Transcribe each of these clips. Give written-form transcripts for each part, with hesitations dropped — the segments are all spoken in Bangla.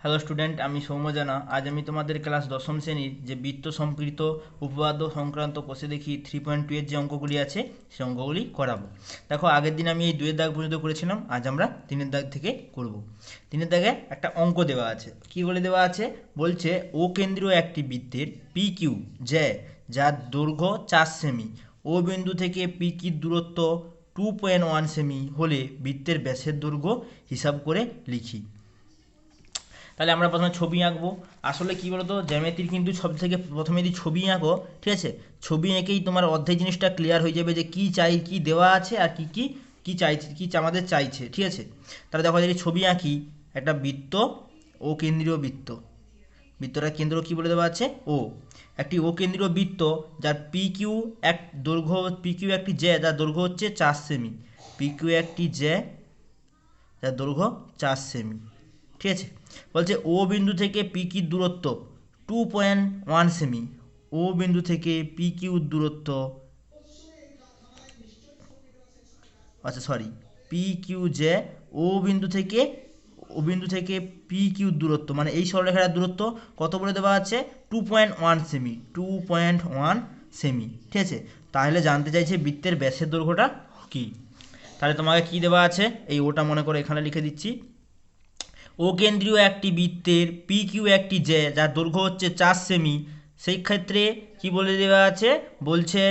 হ্যালো স্টুডেন্ট, আমি সৌম্য জানা। আজ আমি তোমাদের ক্লাস দশম শ্রেণীর যে বৃত্ত সম্পৃক্ত উপপাদ্য সংক্রান্ত কোষে দেখি 3.2 এর যে অঙ্কগুলি আছে সেই অঙ্কগুলি করাবো। দেখো, আগের দিন আমি এই 2 এর দাগ পর্যন্ত করেছিলাম, আজ আমরা 3-এর দাগ থেকে করব। 3-এর দাগে একটা অঙ্ক দেওয়া আছে। কি বলে দেওয়া আছে? বলছে ও কেন্দ্রীয় একটি বৃত্তের পি কিউ যার দৈর্ঘ্য 4 সেমি, ও বিন্দু থেকে পি কির দূরত্ব 2.1 সেমি হলে বৃত্তের ব্যাসের দৈর্ঘ্য হিসাব করে লিখি। তাহলে আমরা প্রথমে ছবি আঁকবো। আসলে কি বলতো, জ্যামিতির কিন্তু সব থেকে প্রথমে যদি ছবি আঁকো, ঠিক আছে, ছবি এঁকেই তোমার অর্ধেক জিনিসটা ক্লিয়ার হয়ে যাবে যে কি চাই, কি দেওয়া আছে আর কি কি কি চাইছে, কি আমাদের চাইছে, ঠিক আছে। তাহলে দেখো, যদি ছবি আঁকি একটা বৃত্ত, ও কেন্দ্রীয় বৃত্ত, বৃত্তটার কেন্দ্র কি বলে দেওয়া আছে? ও। একটি ও কেন্দ্রীয় বৃত্ত যার পি কিউ এক দৈর্ঘ্য, পি কিউ একটি যার দৈর্ঘ্য হচ্ছে 4 সেমি, পি কিউ একটি যার দৈর্ঘ্য 4 সেমি, ঠিক আছে। বলছে ও বিন্দু থেকে পি কিউর দূরত্ব 2.1 সেমি, ও বিন্দু থেকে পি কিউর দূরত্ব, আচ্ছা সরি, পি কিউ ও বিন্দু থেকে পি কিউর দূরত্ব, মানে এই সরলরেখার দূরত্ব কত বলে দেওয়া আছে? 2.1 সেমি, 2.1 সেমি, ঠিক আছে। তাহলে জানতে চাইছে বৃত্তের ব্যাসের দৈর্ঘ্যটা কি। তাহলে তোমাকে কি দেওয়া আছে, এই ওটা মনে করে এখানে লিখে দিচ্ছি। ও কেন্দ্রীয় একটি বৃত্তের পি কিউ একটি যার দৈর্ঘ্য হচ্ছে 4 সেমি, সেই ক্ষেত্রে কি বলে দেওয়া আছে? বলছে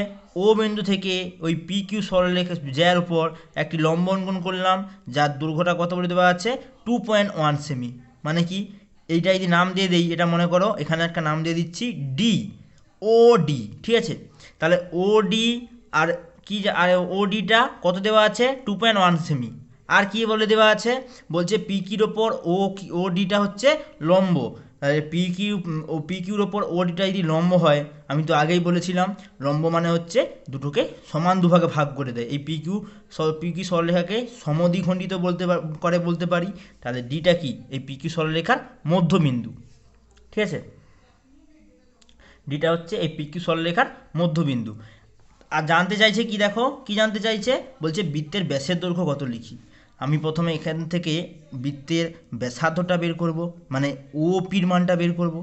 ও বিন্দু থেকে ওই পি কিউ সরলরেখা জ্যার উপর একটি লম্ব অঙ্কন করলাম, যার দৈর্ঘ্যটা কত বলে দেওয়া আছে? 2.1 সেমি। মানে কি, এইটা যদি নাম দিয়ে দেই, এটা মনে করো এখানে একটা নাম দিয়ে দিচ্ছি ডি, ও ডি, ঠিক আছে। তাহলে ও ডি আর কি, আর ও ডিটা কত দেওয়া আছে? 2.1 সেমি। আর কি বলে দেওয়া আছে? বলছে পি কিউর ওপর ও ডিটা হচ্ছে লম্ব। পি কিউ ও পি কিউর ওপর ও ডিটা যদি লম্ব হয়, আমি তো আগেই বলেছিলাম লম্ব মানে হচ্ছে দুটোকে সমান দুভাগে ভাগ করে দেয়। এই পি কিউ সরলরেখাকে সমদ্বিখণ্ডিত বলতে পারি। তাহলে ডিটা কি? এই পি কিউ সরলরেখার মধ্যবিন্দু, ঠিক আছে। ডিটা হচ্ছে এই পি কিউ সরলরেখার মধ্যবিন্দু। আর জানতে চাইছে কি, দেখো কি জানতে চাইছে? বলছে বৃত্তের ব্যাসের দৈর্ঘ্য কত লিখি। আমি প্রথমে এখান থেকে বৃত্তের ব্যাসার্ধটা বের করব, মানে ও পির মানটা বের করব,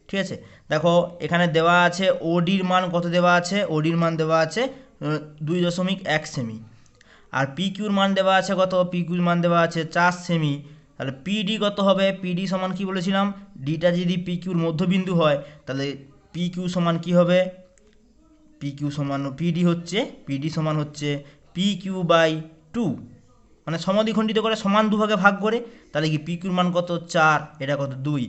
ঠিক আছে। দেখো এখানে দেওয়া আছে ওডির মান কত দেওয়া আছে? ওডির মান দেওয়া আছে 2.1 সেমি। আর পি কিউর মান দেওয়া আছে কত? পি কিউর মান দেওয়া আছে 4 সেমি। তাহলে পিডি কত হবে? পিডি সমান কি বলেছিলাম? ডিটা যদি পি কিউর মধ্যবিন্দু হয়, তাহলে পি কিউ সমান কি হবে? পি কিউ সমান পিডি সমান হচ্ছে পি কিউ বাই 2, মানে সমদ্বিখণ্ডিত করে সমান দুভাগে ভাগ করে। তাহলে কি পি কিউর মান কত? 4, এটা কত? 2,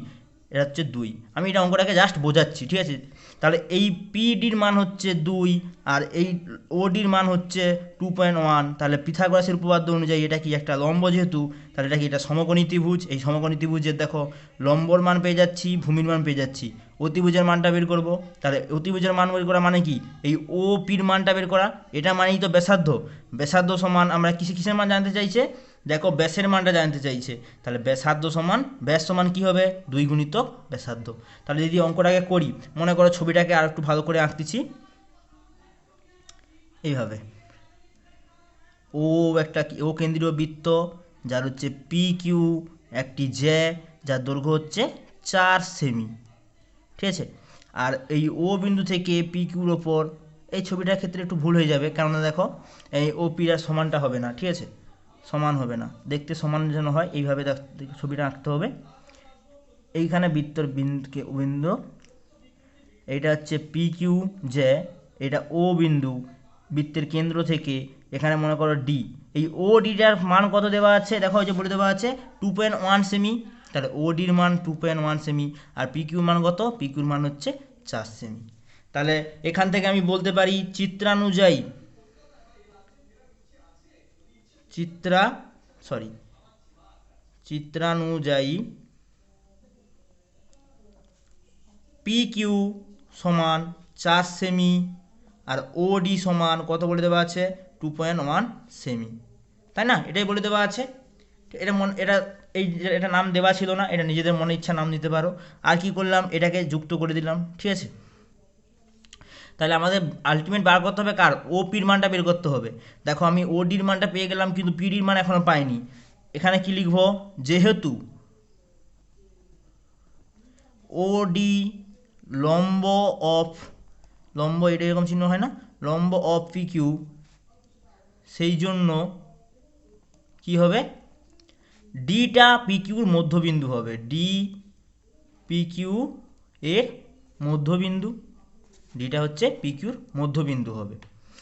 এটা হচ্ছে 2। আমি এটা অঙ্কটাকে জাস্ট বোঝাচ্ছি, ঠিক আছে। তাহলে এই পিডির মান হচ্ছে 2 আর এই ওডির মান হচ্ছে 2.1। তাহলে পিথাগোরাসের উপপাদ্য অনুযায়ী এটা কি? একটা লম্ব যেহেতু, তাহলে এটা কি? এটা সমকোণী ত্রিভুজ। এই সমকোণী ত্রিভুজের দেখো লম্বর মান পেয়ে যাচ্ছি, ভূমির মান পেয়ে যাচ্ছি, অতিভুজের মানটা বের করব। তাহলে অতিভুজের মান বের করা মানে কি? এই ও পির মানটা বের করা, এটা মানেই তো ব্যাসার্ধ। ব্যাসার্ধ সমান আমরা কিসের মান জানতে চাইছে? দেখো ব্যাসের মানটা জানতে চাইছে। তাহলে ব্যাসার্ধ সমান, ব্যাস সমান কি হবে? 2 গুণিতক ব্যাসার্ধ। তাহলে যদি অঙ্কটাকে করি, মনে করো ছবিটাকে আর একটু ভালো করে আঁকতেছি এইভাবে। ও একটা ও কেন্দ্রীয় বৃত্ত যার হচ্ছে পি কিউ একটি যার দৈর্ঘ্য হচ্ছে 4 সেমি, ঠিক আছে। আর এই ও বিন্দু থেকে পি কিউর ওপর, এই ছবিটার ক্ষেত্রে একটু ভুল হয়ে যাবে, কেননা দেখো এই ও পি আর সমানটা হবে না, ঠিক আছে, সমান হবে না। দেখতে সমান যেন হয় এইভাবে ছবিটা আঁকতে হবে। এইখানে বৃত্তর বিন্দু, এইটা হচ্ছে পি কিউ এটা ও বিন্দু, বৃত্তের কেন্দ্র থেকে এখানে মনে করো ডি। এই ও ডিটার মান কত দেওয়া আছে? দেখো এই যে বলে দেওয়া আছে 2.1 সেমি। তাহলে ও ডির মান 2.1 সেমি। আর পি কিউর মান কত? পি কিউর মান হচ্ছে 4 সেমি। তাহলে এখান থেকে আমি বলতে পারি চিত্রানুযায়ী পি কিউ সমান 4 সেমি আর ও ডি সমান কত বলে দেওয়া আছে? 2.1 সেমি, তাই না? এটাই বলে দেওয়া আছে। এটা নাম দেওয়া ছিল না, এটা নিজেদের মনে ইচ্ছা নাম দিতে পারো। আর কি করলাম? এটাকে যুক্ত করে দিলাম, ঠিক আছে। তাহলে আমাদের আলটিমেট বার করতে হবে কার? ও পির মানটা বের করতে হবে। দেখো আমি ও ডির মানটা পেয়ে গেলাম, কিন্তু পিডির মান এখনও পাইনি। এখানে কি লিখবো? যেহেতু ওডি লম্ব অফ, লম্ব এটা এরকম চিহ্ন হয় না, লম্ব অফ পি কিউ, সেই জন্য কি হবে, ডিটা পি কিউর মধ্যবিন্দু হবে, ডি পি কিউ এর মধ্যবিন্দু, ডিটা হচ্ছে পি কিউর মধ্যবিন্দু হবে।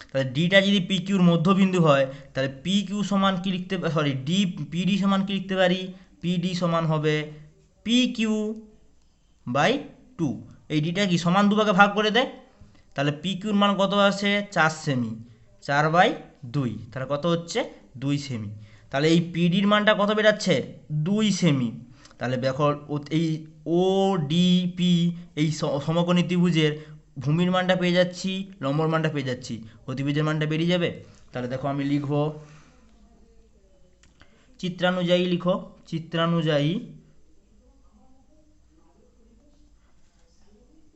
তাহলে ডিটা যদি পি কিউর মধ্যবিন্দু হয় তাহলে পি কিউ সমান কি লিখতে, সরি ডি পিডি সমান কি লিখতে পারি, পিডি সমান হবে পি কিউ বাই 2। এই ডিটা কি সমান দুভাগে ভাগ করে দেয়, তাহলে পি কিউর মান কত আসে 4 সেমি, 4/2, তাহলে কত হচ্ছে 2 সেমি। তাহলে এই পিডির মানটা কত বেরাচ্ছে 2 সেমি। তাহলে দেখো এই ও ডি পি এই সমকোণী ত্রিভুজের ভূমির মানটা পেয়ে যাচ্ছি, লম্বর মানটা পেয়ে যাচ্ছি, অতিভুজের মানটা বেরিয়ে যাবে। তাহলে দেখো আমি লিখব চিত্রানুযায়ী, লিখো চিত্রানুযায়ী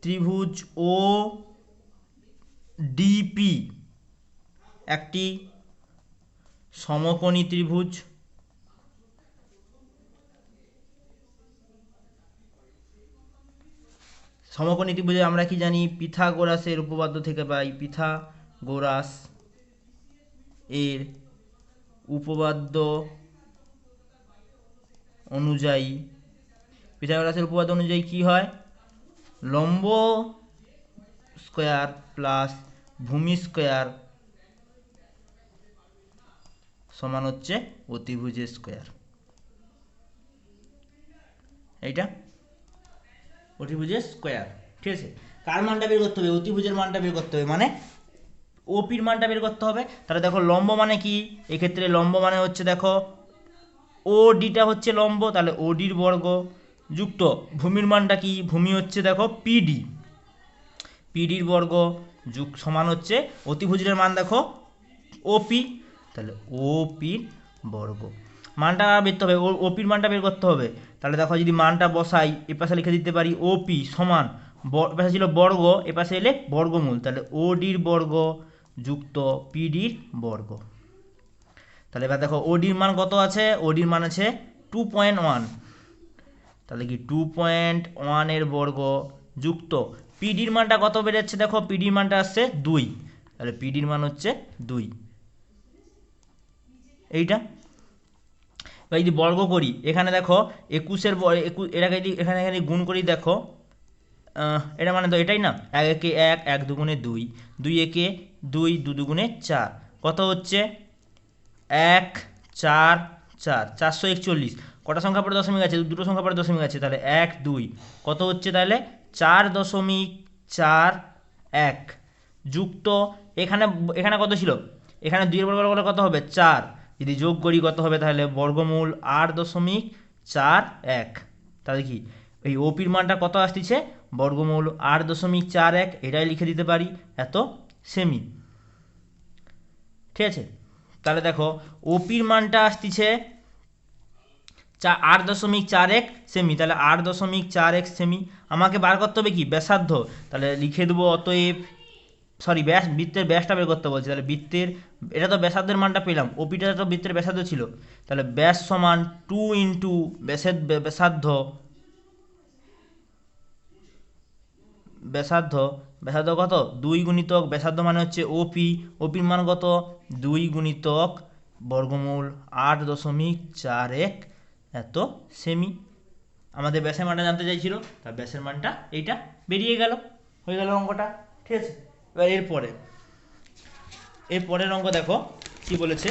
ত্রিভুজ ও ডিপি একটি সমকোণী ত্রিভুজ, সমকোণী ত্রিভুজে আমরা কি জানি, পিথাগোরাসের উপপাদ্য থেকে পাই, পিথাগোরাস এর উপপাদ্য অনুযায়ী, পিথাগোরাসের উপপাদ্য অনুযায়ী কি হয়, লম্ব স্কোয়ার প্লাস ভূমি স্কোয়ার সমান হচ্ছে অতিভুজের স্কোয়ার। এইটা অতিভুজের স্কোয়ার, ঠিক আছে। কার মানটা বের করতে হবে, অতিভুজের মানটা বের করতে হবে, মানে ওপির মানটা বের করতে হবে। তাহলে দেখো লম্ব মানে কি, এক্ষেত্রে লম্ব মানে হচ্ছে দেখো ও ডিটা হচ্ছে লম্ব, তাহলে ওডির বর্গ যুক্ত ভূমির মানটা কি, ভূমি হচ্ছে দেখো পিডি, পিডির বর্গ যুগ সমান হচ্ছে অতিভুজের মান দেখো ওপি, তাহলে ওপির বর্গ। মানটা বেরতে হবে, ওপির মানটা বের করতে হবে। তাহলে দেখো যদি মানটা বসাই এ পাশে লিখে দিতে পারি ওপি সমান, এ পাশে ছিল বর্গ, এ পাশে এলে বর্গমূল, তাহলে ওডির বর্গ যুক্ত পিডির বর্গ। তাহলে এবার দেখো ওডির মান কত আছে, ওডির মান আছে 2.1, তাহলে কি 2.1 এর বর্গ যুক্ত পিডির মানটা কত বেরোচ্ছে, দেখো পিডির মানটা আসছে 2, তাহলে পিডির মান হচ্ছে 2, এইটা। এবার যদি বর্গ করি, এখানে দেখো 21-এর এটাকে যদি এখানে এখানে গুণ করি, দেখো এটা মানে তো এটাই না, 1 একে 1, 1 দুগুণে 2, 2 একে 2, 2 দুগুণে 4, কত হচ্ছে 1 4 4, 441। কটা সংখ্যা পরে দশমিক আছে, দুটো সংখ্যা পরে দশমিক আছে, তাহলে 1 2 কত হচ্ছে তাহলে 4.41 যুক্ত এখানে, এখানে কত ছিল, এখানে 2 এর বর্গ করলে কত হবে 4, যদি যোগ করি কত হবে তাহলে বর্গমূল 8.41, তাহলে কি এই ওপির মানটা কত আসতেছে বর্গমূল 8.41, এটাই লিখে দিতে পারি এত সেমি, ঠিক আছে। তাহলে দেখো ওপির মানটা আসতেছে 8.41 সেমি, তাহলে 8.41 সেমি। আমাকে বার করতে হবে কি ব্যাসার্ধ, তাহলে লিখে দেবো অতএব, সরি ব্যাস, বৃত্তের ব্যাসটা বের করতে বলছি, তাহলে বৃত্তের, এটা তো ব্যাসার্ধের মানটা পেলাম, ওপিটা তো বৃত্তের ব্যাসার্ধ ছিল, তাহলে ব্যাস সমান 2 ইন্টু ব্যাসার্ধ, ব্যাসার্ধ, ব্যাসার্ধ কত 2 গুণিতক ব্যাসার্ধ মানে হচ্ছে ওপি, ওপির মান কত 2 গুণিতক বর্গমূল 8.41 এত সেমি। আমাদের ব্যাসের মানটা জানতে চাইছিল, তার ব্যাসের মানটা এইটা বেরিয়ে গেল, হয়ে গেল অঙ্কটা, ঠিক আছে। এবার এর পরের অঙ্ক দেখো কি বলেছে,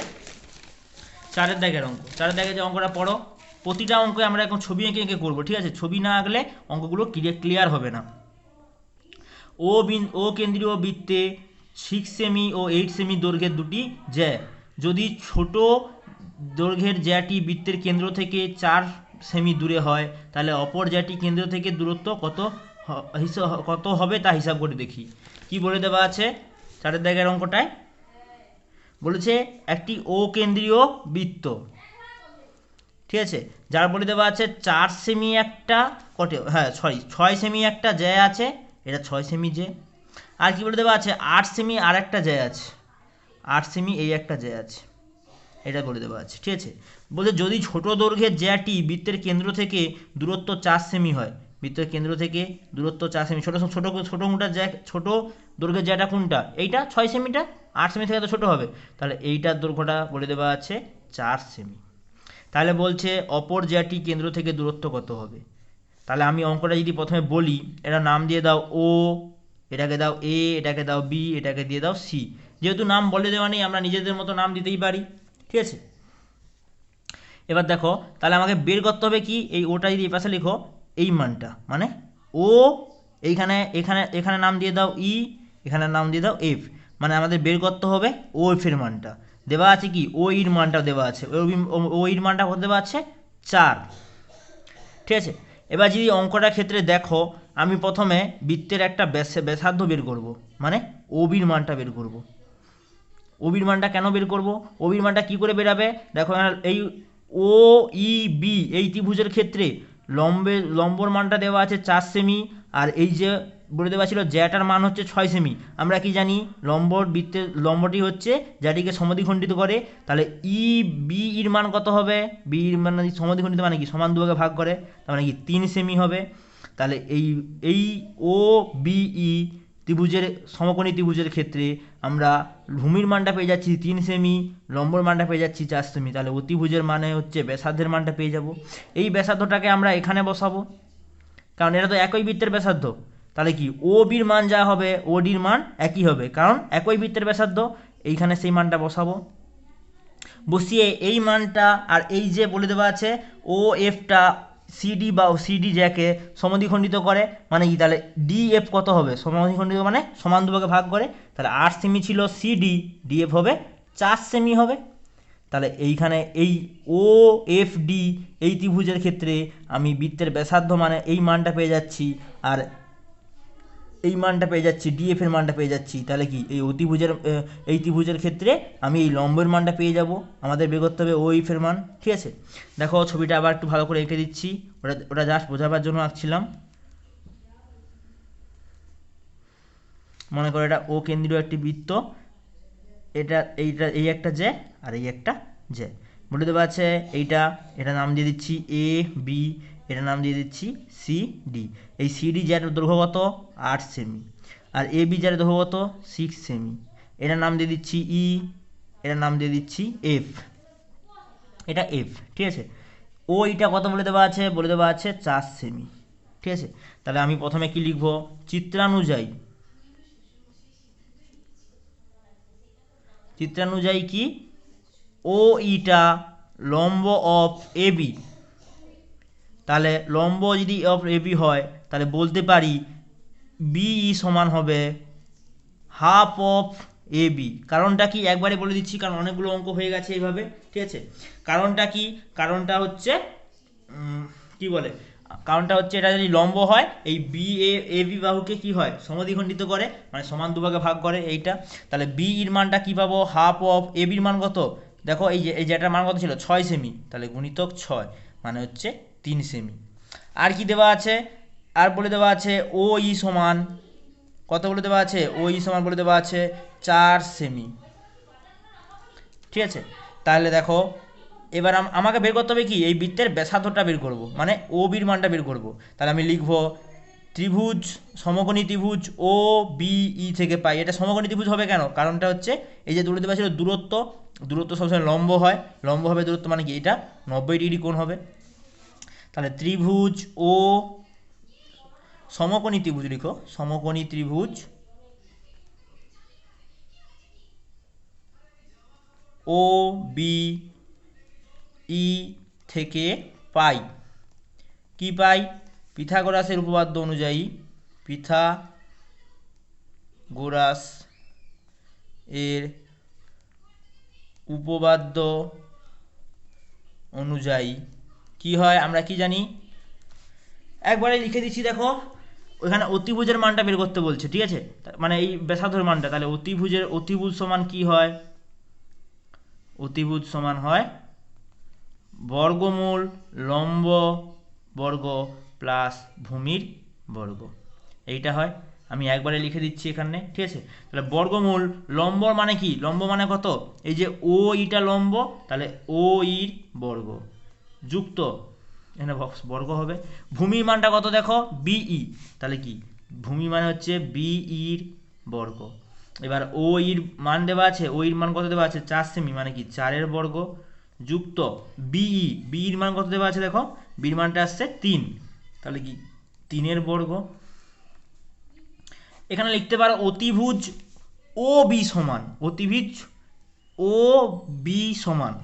4-এর দাগের অঙ্ক। 4-এর দাগে যে অঙ্কটা পড়ো, প্রতিটা অঙ্কে আমরা এখন ছবি এঁকে এঁকে করবো, ঠিক আছে, ছবি না আঁকলে অঙ্কগুলো ক্লিয়ার হবে না। ও কেন্দ্রীয় বৃত্তে 6 সেমি ও 8 সেমি দৈর্ঘ্যের দুটি জ্যা, যদি ছোট দৈর্ঘ্যের জ্যাটি বৃত্তের কেন্দ্র থেকে 4 সেমি দূরে হয় তাহলে অপর জ্যাটি কেন্দ্র থেকে দূরত্ব কত হবে তা হিসাব করে দেখি। কি বলে দেওয়া আছে 4-এর দাগের অঙ্কটায়, বলেছে একটি ও কেন্দ্রীয় বৃত্ত, ঠিক আছে, যার বলে দেওয়া আছে 4 সেমি একটা কটে, হ্যাঁ সরি 6 সেমি একটা জ্যা আছে, এটা 6 সেমি জ্যা, আর কি বলে দেওয়া আছে 8 সেমি আর একটা জ্যা আছে, 8 সেমি এই একটা জ্যা আছে, এটা বলে দেওয়া আছে, ঠিক আছে। বলছে যদি ছোট দৈর্ঘ্যের জ্যাটি বৃত্তের কেন্দ্র থেকে দূরত্ব 4 সেমি হয়, বৃত্তের কেন্দ্র থেকে দূরত্ব 4 সেমি। ছোটো ছোটো ছোটো কোনটা, ছোটো দৈর্ঘ্যের জ্যাটা কোনটা, এইটা 6 সেমিটা, 8 সেমি থেকে তো ছোটো হবে, তাহলে এইটার দৈর্ঘ্যটা বলে দেওয়া আছে 4 সেমি। তাহলে বলছে অপর জ্যাটি কেন্দ্র থেকে দূরত্ব কত হবে। তাহলে আমি অঙ্কটা যদি প্রথমে বলি, এটা নাম দিয়ে দাও ও, এটাকে দাও এ, এটাকে দাও বি, এটাকে দিয়ে দাও সি। যেহেতু নাম বলে দেওয়া নেই, আমরা নিজেদের মতো নাম দিতেই পারি, ঠিক আছে। এবার দেখো, তাহলে আমাকে বের করতে হবে কি, এই ওটা যদি এই পাশে লিখো, এই মানটা মানে ও, এইখানে এখানে এখানে নাম দিয়ে দাও ই, এখানে নাম দিয়ে দাও এফ, মানে আমাদের বের করতে হবে ও এফ এর মানটা। দেওয়া আছে কি, ও ইর মানটা দেওয়া আছে, ও ইর মানটা কত দেওয়া আছে, 4, ঠিক আছে। এবার যদি অঙ্কটার ক্ষেত্রে দেখো, আমি প্রথমে বৃত্তের একটা ব্যাসার্ধ বের করব, মানে ওবির মানটা বের করব। ওবির মানটা কেন বের করব, ওবির মানটা কি করে বেরাবে, দেখো এই ও ই বি এই ত্রিভুজের ক্ষেত্রে লম্বর মানটা দেওয়া আছে 4 সেমি, আর এই যে বলে দেওয়া ছিল জ্যাটার মান হচ্ছে 6 সেমি। আমরা কি জানি, বৃত্তের লম্বটি হচ্ছে জ্যাটিকে সমদ্বিখণ্ডিত করে, তাহলে ই বি এর মান কত হবে, বি এর মান সমদ্বিখণ্ডিত মানে কি, সমান দুভাগে ভাগ করে, তার মানে কি 3 সেমি হবে। তাহলে এই ও বি ই ত্রিভুজের সমকোণী ত্রিভুজের ক্ষেত্রে আমরা ভূমির মানটা পেয়ে যাচ্ছি 3 সেমি, লম্বর মানটা পেয়ে যাচ্ছি 4 সেমি, তাহলে অতিভুজের মানে হচ্ছে ব্যাসার্ধের মানটা পেয়ে যাব। এই ব্যাসার্ধটাকে আমরা এখানে বসাবো, কারণ এটা তো একই বৃত্তের ব্যাসার্ধ। তাহলে কি ও বির মান যা হবে ও ডির মান একই হবে, কারণ একই বৃত্তের ব্যাসার্ধ, এইখানে সেই মানটা বসাবো। বসিয়ে এই মানটা, আর এই যে বলে দেওয়া আছে ও এফটা সিডি বা সিডি জ্যাকে সমদ্বিখণ্ডিত করে, মানে কি, তাহলে ডিএফ কত হবে, সমদ্বিখণ্ডিত মানে সমান দুভাগে ভাগ করে, তাহলে 8 সেমি ছিল সিডি, ডিএফ হবে 4 সেমি হবে। তাহলে এইখানে এই ও এফ ডি এই ত্রিভুজের ক্ষেত্রে আমি বৃত্তের ব্যাসার্ধ মানে এই মানটা পেয়ে যাচ্ছি, আর এই মানটা পেয়ে যাচ্ছি, ডিএফ এর মানটা পেয়ে যাচ্ছি। তাহলে কি এই ত্রিভুজের ক্ষেত্রে আমি এই লম্বের মানটা পেয়ে যাব। আমাদের বের করতে হবে ও এফ এর মান, ঠিক আছে। দেখো ছবিটা আবার একটু ভালো করে এঁকে দিচ্ছি, ওটা জাস্ট বোঝাবার জন্য আঁকছিলাম। মনে করো এটা ও কেন্দ্রীয় একটি বৃত্ত, এই একটা জ্যা আর এই একটা জ্যা, বলে দেওয়া আছে এটা নাম দিয়ে দিচ্ছি এ বি, এটা নাম দিয়ে দিচ্ছি সি ডি। এই সিডি জ্যার দৈর্ঘ্য কত, 8 সেমি, আর এ বি জ্যার দৈর্ঘ্য কত, 6 সেমি। এটার নাম দিয়ে দিচ্ছি ই, এটার নাম দিয়ে দিচ্ছি এফ, এটা এফ, ঠিক আছে। ও এটা কত বলে দেওয়া আছে, 4 সেমি, ঠিক আছে। তাহলে আমি প্রথমে কি লিখব, চিত্রানুযায়ী কি ও ইটা লম্ব অফ এ বি, তাহলে লম্ব যদি অফ এ বি হয়, তাহলে বলতে পারি বিই সমান হবে হাফ অফ এ বি। কারণটা কি একবারে বলে দিচ্ছি, কারণ অনেকগুলো অঙ্ক হয়ে গেছে এইভাবে, ঠিক আছে। কারণটা কি, কারণটা হচ্ছে কারণটা হচ্ছে এটা যদি লম্ব হয়, এই বি এ বি বাহুকে কি হয়, সমদ্বিখণ্ডিত করে, মানে সমান দুভাগে ভাগ করে এইটা। তাহলে বি এর মানটা কি পাবো, হাফ অফ এ বির মান কত, দেখো এই যেটার মান কত ছিল 6 সেমি, তাহলে গুণিতক 6 মানে হচ্ছে 3 সেমি। আর কি দেওয়া আছে, আর বলে দেওয়া আছে ও ই সমান কত বলে দেওয়া আছে, ও ই সমান বলে দেওয়া আছে 4 সেমি, ঠিক আছে। তাহলে দেখো এবার আমাকে বের করতে হবে কি, এই বৃত্তের ব্যাসার্ধটা বের করব, মানে ও বির মানটা বের করব। তাহলে আমি লিখব সমকোণী ত্রিভুজ ও বি ই থেকে পাই। এটা সমকোণী ত্রিভুজ হবে কেন, কারণটা হচ্ছে এই যে দূরত্ব ছিল দূরত্ব সবসময় লম্ব হয়, লম্ব হবে দূরত্ব মানে কি, এটা 90 ডিগ্রি কোণ হবে। তাহলে ত্রিভুজ ও সমকোণী ত্রিভুজ লিখো, সমকোণী ত্রিভুজ ও বি ই থেকে পাই, কি পাই, পিথাগোরাসের উপপাদ্য অনুযায়ী, পিথাগোরাস এর উপপাদ্য অনুযায়ী কি হয়, আমরা কি জানি, একবারে লিখে দিচ্ছি। দেখো ওইখানে অতিভুজের মানটা বের করতে বলছে, ঠিক আছে, মানে এই ব্যাসার্ধের মানটা। তাহলে অতিভুজ সমান কি হয়, অতিভুজ সমান হয় বর্গমূল লম্ব বর্গ প্লাস ভূমির বর্গ, এইটা হয়। আমি একবারে লিখে দিচ্ছি এখানে, ঠিক আছে। তাহলে বর্গমূল লম্ব মানে কি, লম্ব মানে কত, এই যে ও ইটা লম্ব, তাহলে ও ইর বর্গ যুক্ত এখানে বর্গ হবে। ভূমির মানটা কত দেখো, বিই, তাহলে কি ভূমি মানে হচ্ছে বিইর বর্গ। এবার ও ইর মান দেওয়া আছে, ও ইর মান কত দেওয়া আছে 4 সেমি, মানে কি 4-এর বর্গ, যুক্ত বিই, বিইর মান কত দেওয়া আছে দেখো, বির মানটা আসছে 3, তাহলে কি 3-এর বর্গ। এখানে লিখতে পারো অতিভুজ ও বি সমান, অতিভুজ ও বি সমান,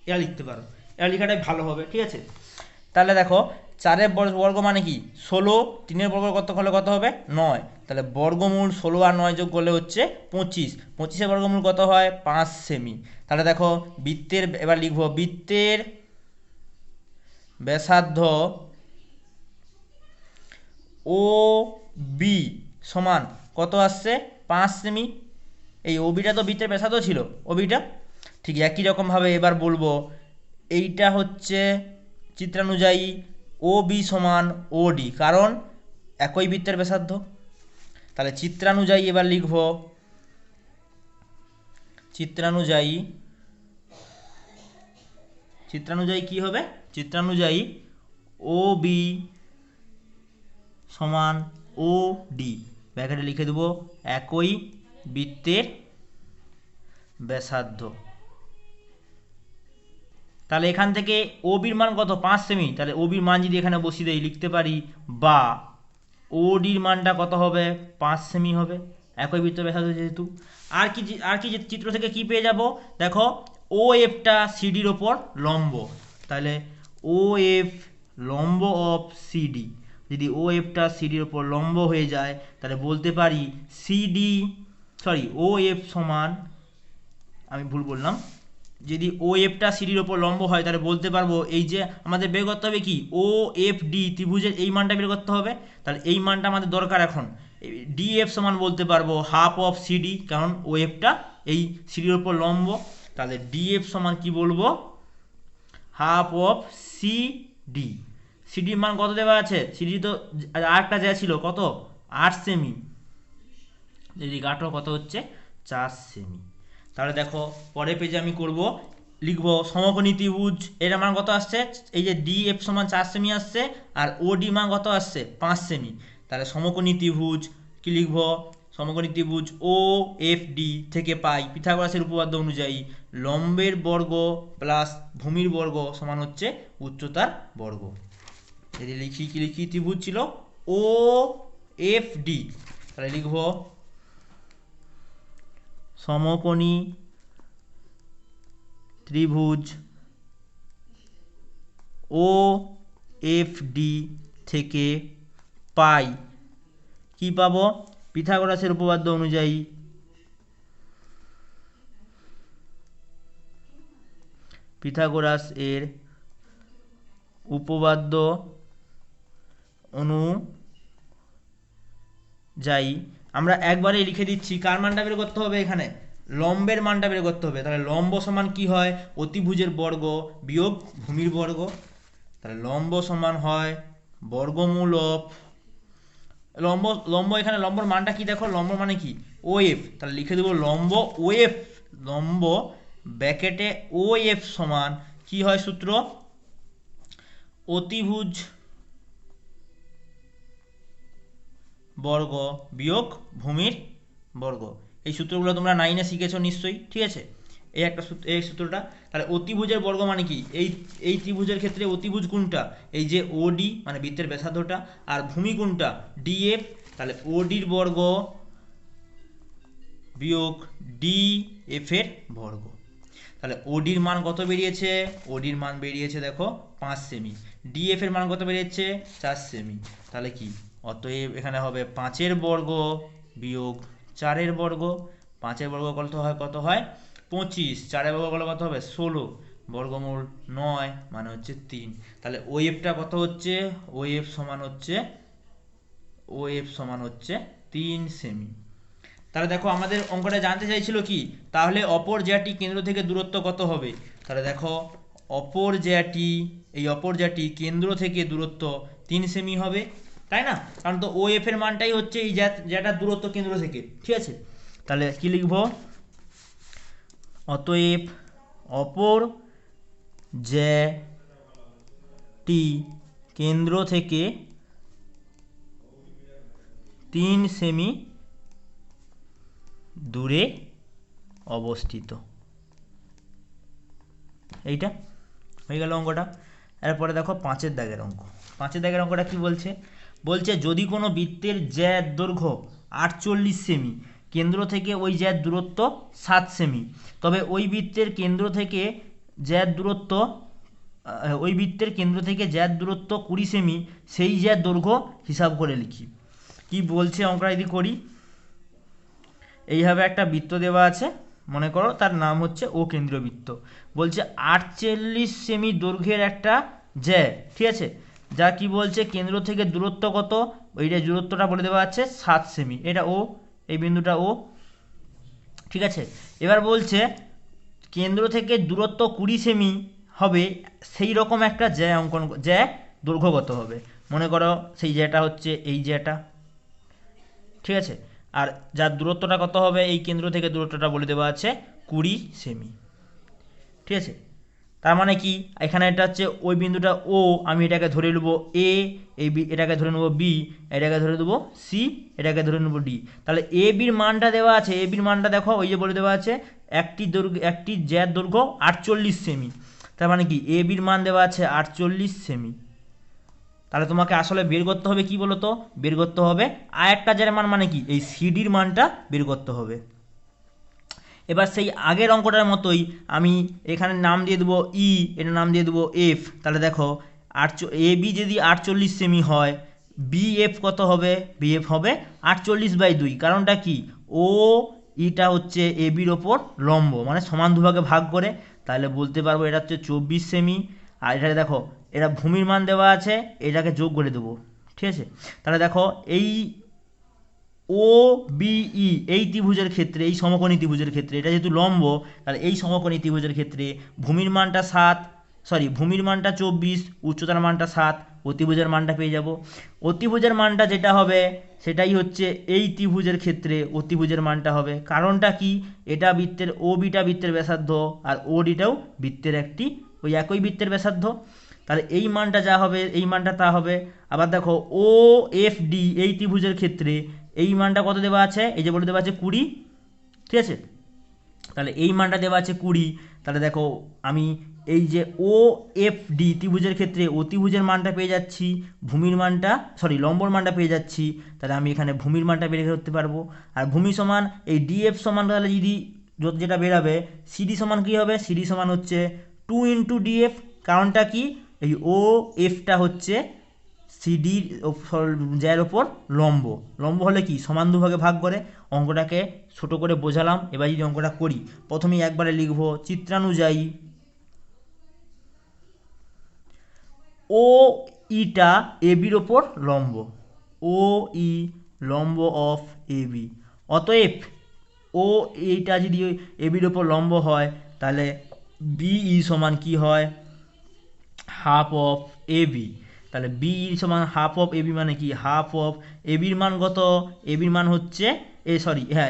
এটা লিখতে পারো, এটা লেখাটাই ভালো হবে, ঠিক আছে। তাহলে দেখো 4-এর বর্গ মানে কি 16, 3-এর বর্গ কত হলে কত হবে 9, তাহলে বর্গমূল 16 আর 9 যোগ করলে হচ্ছে 25, 25-এর বর্গমূল কত হয় 5 সেমি। তাহলে দেখো বৃত্তের, এবার লিখবো বৃত্তের ব্যাসার্ধ ও বি সমান কত আসছে 5 সেমি। এই ওবিটা তো বৃত্তের ব্যাসার্ধ ছিল, ওবিটা ঠিক একই রকমভাবে এবার বলবো এইটা হচ্ছে চিত্রানুযায়ী ও বি সমান ও ডি, কারণ একই বৃত্তের ব্যাসার্ধ। তাহলে চিত্রানুযায়ী এবার লিখব চিত্রানুযায়ী, চিত্রানুযায়ী কি হবে, চিত্রানুযায়ী ও বি সমান ও ডি, ব্র্যাকেটে লিখে দেবো একই বৃত্তের ব্যাসার্ধ। তাহলে এখান থেকে ও বির মান কত 5 সেমি, তাহলে ও বির মান যদি এখানে বসিয়ে দেই লিখতে পারি বা ও ডির মানটা কত হবে 5 সেমি হবে, একই বৃত্ত ব্যাসার্ধ যেহেতু। আর কি চিত্র থেকে কি পেয়ে যাব দেখো, ও এফটা সিডির ওপর লম্ব, তাহলে ও এফ লম্ব অফ সিডি, যদি ও এফটা সিডির ওপর লম্ব হয়ে যায় তাহলে বলতে পারি সিডি, সরি ও এফ সমান, আমি ভুল বললাম, যদি ও এফটা সিডির ওপর লম্ব হয় তাহলে বলতে পারবো এই যে আমাদের বের করতে হবে কি ও এফ ডি ত্রিভুজের এই মানটা বের করতে হবে, তাহলে এই মানটা আমাদের দরকার এখন। ডি এফ সমান বলতে পারবো হাফ অফ সিডি, কারণ ও এফটা এই সিডির ওপর লম্ব, তাহলে ডি এফ সমান কি বলবো হাফ অফ সিডি। সিডির মান কত দেওয়া আছে, সিডি তো আরেকটা যা ছিল কত 8 সেমি, যদি কাটো কত হচ্ছে 4 সেমি। তাহলে দেখো পরের পেজে আমি করব, লিখব সমকোণী ত্রিভুজ, এর মান কত আসছে, এই যে ডি এফ সমান 4 সেমি আসছে আর ও ডি মান কত আসছে 5 সেমি, তাহলে সমকোণী ত্রিভুজ কি লিখব, সমকোণী ত্রিভুজ ও এফ ডি থেকে পাই পিথাগোরাসের উপপাদ্য অনুযায়ী লম্বের বর্গ প্লাস ভূমির বর্গ সমান হচ্ছে উচ্চতার বর্গ। যদি লিখি কি লিখি, ত্রিভুজ ছিল ও এফ ডি, তাহলে লিখব সমকোণী ত্রিভুজ ও এফ ডি থেকে পাই কি পাবো, পিথাগোরাসের উপপাদ্য অনুযায়ী পিথাগোরাস এর উপপাদ্য অনুযায়ী আমরা একবারে লিখে দিচ্ছি কার মানটা বের করতে হবে, এখানে লম্বের মানটা বের করতে হবে। তাহলে লম্ব সমান কি হয় অতিভুজের বর্গ বিয়োগ ভূমির বর্গ, তাহলে লম্ব সমান হয় বর্গমূল অফ লম্ব, লম্ব এখানে লম্বর মানটা কি দেখো, লম্ব মানে কি ও এফ, তাহলে লিখে দেবো লম্ব ও এফ, লম্ব ব্র্যাকেটে ও এফ সমান কি হয় সূত্র, অতিভুজ বর্গ বিয়োগ ভূমির বর্গ। এই সূত্রগুলো তোমরা 9-এ শিখেছো নিশ্চয়ই, ঠিক আছে। এই একটা সূত্র, এই সূত্রটা, তাহলে অতিভুজের বর্গ মানে কি এই ত্রিভুজের ক্ষেত্রে অতিভুজ কোনটা, এই যে ওডি মানে বৃত্তের ব্যাসার্ধটা, আর ভূমি কোনটা ডিএফ, তাহলে ওডির বর্গ বিয়োগ ডিএফ এর বর্গ। তাহলে ওডির মান কত বেরিয়েছে, ওডির মান বেরিয়েছে দেখো 5 সেমি, ডিএফ এর মান কত বেরিয়েছে 4 সেমি, তাহলে কি অতএব এখানে হবে 5-এর বর্গ বিয়োগ 4-এর বর্গ, 5-এর বর্গ কত হয় 25, 4-এর বর্গ করলে কত হবে 16, বর্গমূল 9 মানে হচ্ছে 3, তাহলে ওএফটা কত হচ্ছে, ওএফ সমান হচ্ছে 3 সেমি। তাহলে দেখো আমাদের অঙ্কটা জানতে চাইছিল কি, তাহলে অপর জ্যাটি কেন্দ্র থেকে দূরত্ব কত হবে, তাহলে দেখো এই অপর জ্যাটি কেন্দ্র থেকে দূরত্ব 3 সেমি হবে, তাই না, কারণ তো ও এফ এর মানটাই হচ্ছে এই জ্যাটার দূরত্ব কেন্দ্র থেকে, ঠিক আছে। তাহলে কি লিখব, অতএব অপর টি কেন্দ্র থেকে 3 সেমি দূরে অবস্থিত। এইটা হয়ে গেল অঙ্কটা। এরপরে দেখো 5 দাগের অঙ্ক। 5 দাগের অঙ্কটা কি বলছে? বলছে যদি কোনো বৃত্তের জ্যার দৈর্ঘ্য 48 সেমি, কেন্দ্র থেকে ওই জ্যার দূরত্ব 7 সেমি, তবে ওই বৃত্তের কেন্দ্র থেকে জ্যার দূরত্ব 20 সেমি, সেই জ্যার দৈর্ঘ্য হিসাব করে লিখি। কি বলছে অঙ্কটা যদি করি, এইভাবে একটা বৃত্ত দেওয়া আছে, মনে করো তার নাম হচ্ছে ও কেন্দ্রীয় বৃত্ত। বলছে 48 সেমি দৈর্ঘ্যের একটা জ্যা, ঠিক আছে, যা কি বলছে কেন্দ্র থেকে দূরত্ব কত, ওইটা দূরত্বটা বলে দেওয়া আছে 7 সেমি, এটা ও, এই বিন্দুটা ও, ঠিক আছে। এবার বলছে কেন্দ্র থেকে দূরত্ব 20 সেমি হবে, সেই রকম একটা জ্যা অঙ্কন, জ্যা দৈর্ঘ্য কত হবে? মনে করো সেই জ্যাটা হচ্ছে এই জ্যাটা, ঠিক আছে, আর যার দূরত্বটা কত হবে, এই কেন্দ্র থেকে দূরত্বটা বলে দেওয়া আছে 20 সেমি, ঠিক আছে। তার মানে কি, এখানে এটা হচ্ছে ওই বিন্দুটা ও, আমি এটাকে ধরে নেব এ, এটাকে ধরে নেব বি, এটাকে ধরে দেবো সি, এটাকে ধরে নেব ডি। তাহলে এ বির মানটা দেওয়া আছে, এ বির মানটা দেখো, ওই যে বলে দেওয়া আছে একটি জ্যার দৈর্ঘ্য 48 সেমি, তার মানে কি এ বির মান দেওয়া আছে 48 সেমি। তাহলে তোমাকে আসলে বের করতে হবে কি বলো তো, বের করতে হবে আরেকটা জ্যার মান, মানে কি এই সিডির মানটা বের করতে হবে। এবার সেই আগের অঙ্কটার মতোই আমি এখানে নাম দিয়ে দেবো ই, এটার নাম দিয়ে দেবো এফ। তাহলে দেখো এ বি যদি 48 সেমি হয়, বি এফ কত হবে? বি এফ হবে 48/2। কারণটা কি, ও ইটা হচ্ছে এ বির ওপর লম্ব, মানে সমান দুভাগে ভাগ করে, তাহলে বলতে পারবো এটা হচ্ছে 24 সেমি। আর এটা দেখো, এটা ভূমির মান দেওয়া আছে, এটাকে যোগ করে দেবো, ঠিক আছে। তাহলে দেখো এই ও বিই এই ত্রিভুজের ক্ষেত্রে, এই সমকোণী ত্রিভুজের ক্ষেত্রে, এটা যেহেতু লম্ব, তাহলে এই সমকোণী ত্রিভুজের ক্ষেত্রে ভূমির মানটা 24, উচ্চতার মানটা 7, অতিভুজের মানটা পেয়ে যাব। অতিভুজের মানটা যেটা হবে সেটাই হচ্ছে এই ত্রিভুজের ক্ষেত্রে অতিভুজের মানটা হবে। কারণটা কি, এটা বৃত্তের ও বিটা বৃত্তের ব্যাসার্ধ, আর ও ডিটাও বৃত্তের ওই একই বৃত্তের ব্যাসার্ধ, তাহলে এই মানটা যা হবে এই মানটা তা হবে। আবার দেখো ও এফ ডি এই ত্রিভুজের ক্ষেত্রে এই মানটা কত দেওয়া আছে, এই যে বলে দেওয়া আছে 20, ঠিক আছে। তাহলে এই মানটা দেওয়া আছে 20, তাহলে দেখো আমি এই যে ও এফ ডি ত্রিভুজের ক্ষেত্রে অতিভুজের মানটা পেয়ে যাচ্ছি, ভূমির মানটা লম্বর মানটা পেয়ে যাচ্ছি, তাহলে আমি এখানে ভূমির মানটা বের করতে পারবো। আর ভূমি সমান এই ডিএফ সমান, তাহলে যদি যেটা বেরাবে সিডি সমান কী হবে, সিডি সমান হচ্ছে 2 × ডিএফ। কারণটা কি, এই ও এফটা হচ্ছে সিডির জ্যার ওপর লম্ব, লম্ব হলে কি সমান দুভাগে ভাগ করে। অঙ্কটাকে ছোট করে বোঝালাম। এবার যদি অঙ্কটা করি, প্রথমেই একবারে লিখব চিত্রানুযায়ী ও ইটা এ বির ওপর লম্ব, ও ই লম্ব অফ এ বি, অতএব ও এইটা যদি এ বির ওপর লম্ব হয়, তাহলে বিই সমান কি হয়, হাফ অফ এ বি। তাহলে বি সমান হাফ অফ এ বি, মানে কি হাফ অফ এ বির মান কত, এ বির মান হচ্ছে